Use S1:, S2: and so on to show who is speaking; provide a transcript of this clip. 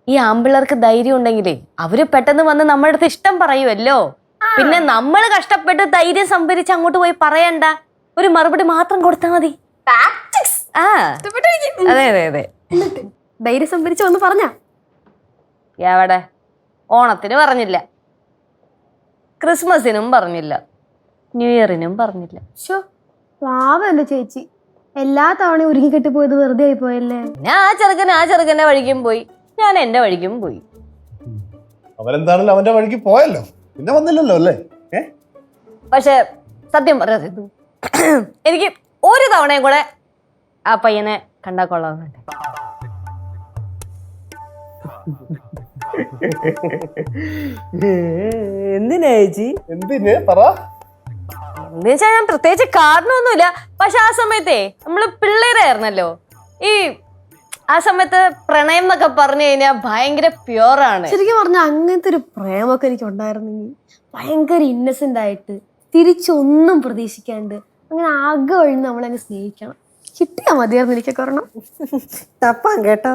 S1: ഈ ആമ്പിള്ളേർക്ക് ധൈര്യം ഉണ്ടെങ്കിലേ അവര് പെട്ടെന്ന് വന്ന് നമ്മുടെ അടുത്ത് ഇഷ്ടം പറയുമല്ലോ. പിന്നെ നമ്മൾ കഷ്ടപ്പെട്ട് ധൈര്യം സംഭരിച്ച് അങ്ങോട്ട് പോയി പറയണ്ട, ഒരു മറുപടി മാത്രം കൊടുത്താൽ മതി. ആ അതെ അതെ അതെ.
S2: ധൈര്യം സംഭരിച്ച് ഒന്ന് പറഞ്ഞ
S1: എവിടെ? ഓണത്തിന് പറഞ്ഞില്ല, ക്രിസ്മസിനും പറഞ്ഞില്ല, ന്യൂ ഇയറിനും പറഞ്ഞില്ല.
S2: പാവല്ലേ ചേച്ചി, എല്ലാ തവണയും ഒരുങ്ങിക്കെട്ടി പോയത് വെറുതെ ആയി പോയല്ലേ.
S1: ഞാൻ ആ ചെറുക്കന്റെ വഴിക്കും പോയി, ഞാൻ എന്റെ വഴിക്കും പോയി.
S3: അവനെന്താണല്ലോ അവന്റെ വഴിക്ക് പോയല്ലോ, പിന്നെ വന്നില്ലല്ലോ അല്ലേ?
S1: പക്ഷെ സത്യം പറയാം, എനിക്ക് ഒരു തവണയും കൂടെ ആ പയ്യനെ കണ്ടാ കൊള്ളാവുന്നുണ്ട്.
S4: എന്തിനാ ചേച്ചി?
S3: എന്തിന് പറ.
S1: എന്ന് വെച്ചാൽ ഞാൻ പ്രത്യേകിച്ച് കാരണമൊന്നുമില്ല, പക്ഷെ ആ സമയത്തേ നമ്മള് പിള്ളേരായിരുന്നല്ലോ. ഈ ആ സമയത്ത് പ്രണയം എന്നൊക്കെ പറഞ്ഞു കഴിഞ്ഞാൽ ഭയങ്കര പ്യുവറാണ്.
S2: ശരിക്കും പറഞ്ഞ അങ്ങനത്തെ ഒരു പ്രേമൊക്കെ എനിക്ക് ഉണ്ടായിരുന്നെങ്കിൽ ഭയങ്കര ഇന്നസെന്റ് ആയിട്ട് തിരിച്ചൊന്നും പ്രതീക്ഷിക്കാണ്ട് അങ്ങനെ ആകെ വഴി നമ്മളങ്ങ് സ്നേഹിക്കണം. കിട്ടിയാ മതിയായിരുന്നു എനിക്കൊക്കെ ഒരെണ്ണം.
S4: തപ്പാൻ കേട്ടോ.